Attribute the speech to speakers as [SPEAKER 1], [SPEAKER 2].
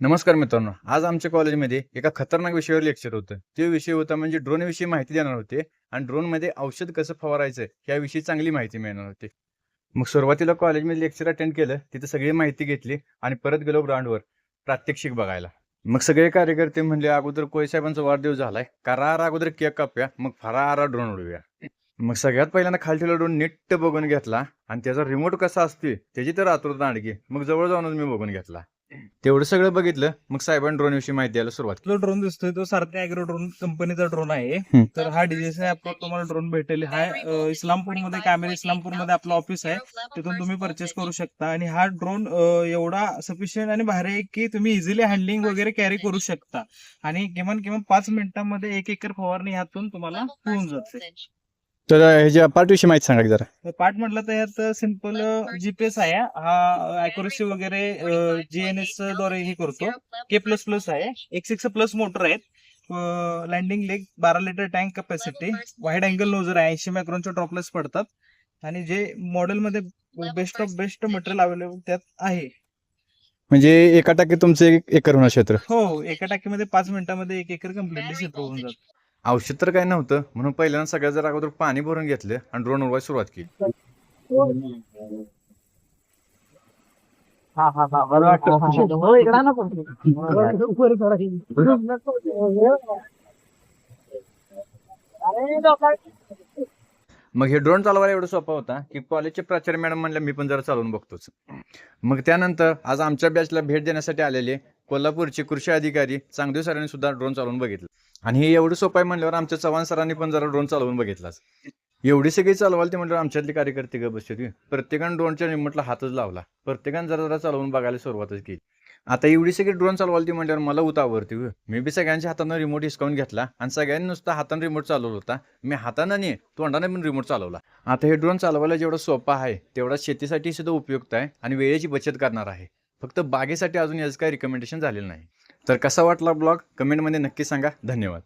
[SPEAKER 1] नमस्कार मित्रांनो, आज आमच्या कॉलेजमध्ये एका खतरनाक विषयावर लेक्चर होतं. ते विषय होता म्हणजे ड्रोनविषयी माहिती देणार होते आणि ड्रोनमध्ये औषध कसं फवारायचं याविषयी चांगली माहिती मिळणार होती. मग सुरुवातीला कॉलेजमध्ये लेक्चर अटेंड केलं, तिथं सगळी माहिती घेतली आणि परत गेलो ग्राउंडवर प्रात्यक्षिक बघायला. मग सगळे कार्यकर्ते म्हणले, अगोदर कोळी साहेबांचा वाढदिवस झालाय, करार अगोदर केक कापूया, मग फरारा ड्रोन उडवूया. मग सगळ्यात पहिल्यांदा खालच्या ड्रोन नीट बघून घेतला आणि त्याचा रिमोट कसा असते त्याची तर आतुरता आणखी. मग जवळ जाऊनच मी बघून घेतला. तेवढं सगळं बघितलं, मग साहेबांनी ड्रोन विषयी माहिती द्यायला सुरुवात
[SPEAKER 2] जो ड्रोन दिसतोय तो सारथी अॅग्रो ड्रोन कंपनीचा ड्रोन आहे.
[SPEAKER 1] हम्म.
[SPEAKER 2] तर हा डीजीसी ऍपवर तुम्हाला ड्रोन भेटेल. हा इस्लामपूरमध्ये कॅमेरा इस्लामपूरमध्ये आपलं ऑफिस आहे, तिथून तुम्ही परचेस करू शकता. आणि हा ड्रोन एवढा सफिशियंट आणि भारी आहे की तुम्ही इझिली हँडलिंग वगैरे कॅरी करू शकता. आणि किमान 5 मिनिटांमध्ये 1 एकर फवारणी ह्यातून तुम्हाला होऊन जाते.
[SPEAKER 1] तर ह्याच्या पार्टविषयी माहिती सांगा की जरा.
[SPEAKER 2] पार्ट म्हटलं तर यात सिंपल जीपीएस आहे. हा अॅक्युरेसी वगैरे जीएनएस द्वारे हे करतो. K++ आहे. 1.6+ मोटर आहेत. Landing leg 12 litre tank capacity, wide angle nozzle आहे, 80 मायक्रॉनचे ड्रॉपलेट्स पडतात. आणि जे मॉडेलमध्ये best of best material available त्यात आहे.
[SPEAKER 1] म्हणजे एका टाकीत तुमचं 1 एकर होणार क्षेत्र.
[SPEAKER 2] हो, एका टाकीमध्ये 5 मिनिटांमध्ये 1 एकर कम्प्लिटली क्षेत्र होऊन जातं.
[SPEAKER 1] औषध तर काही नव्हतं, म्हणून पहिल्यांदा सगळ्यात जर अगोदर पाणी भरून घेतलं आणि ड्रोन उडवायला सुरुवात केली. मग हे ड्रोन चालवायला एवढं सोपा होता की कॉलेजचे प्राचार्य मॅडम म्हणल्या मी पण जरा चालवून बघतोच. मग त्यानंतर आज आमच्या बॅचला भेट देण्यासाठी आलेले कोल्हापूरचे कृषी अधिकारी चांगदेव सरांनी सुद्धा ड्रोन चालवून बघितलं. आणि हे एवढं सोपं आहे म्हणल्यावर आमच्या चव्हाण सरांनी पण जरा ड्रोन चालवून बघितलाच. एवढी सगळी चालवाल ते म्हणल्यावर आमच्यातले कार्यकर्ते ग बसले. प्रत्येकानं ड्रोनच्या रिमोटला हातच लावला. प्रत्येकानं जरा जरा चालवून बघायला सुरुवातच केली. आता एवढी सगळी ड्रोन चालवाल ती म्हणल्यावर मला उतावरती. मी बी सगळ्यांच्या हातानं रिमोट हिसकावून घेतला आणि सगळ्यांनी नुसता हातानं रिमोट चालवला होता. मी हातानं नाही तोंडाने पण रिमोट चालवला. आता हे ड्रोन चालवायला जेवढं सोपं आहे तेवढा शेतीसाठी सुद्धा उपयुक्त आहे आणि वेळेची बचत करणार आहे. फक्त बागेसाठी अजून याचं काही रिकमेंडेशन झालेलं नाही. तर कसा वाटला ब्लॉग कमेंटमध्ये नक्की सांगा. धन्यवाद.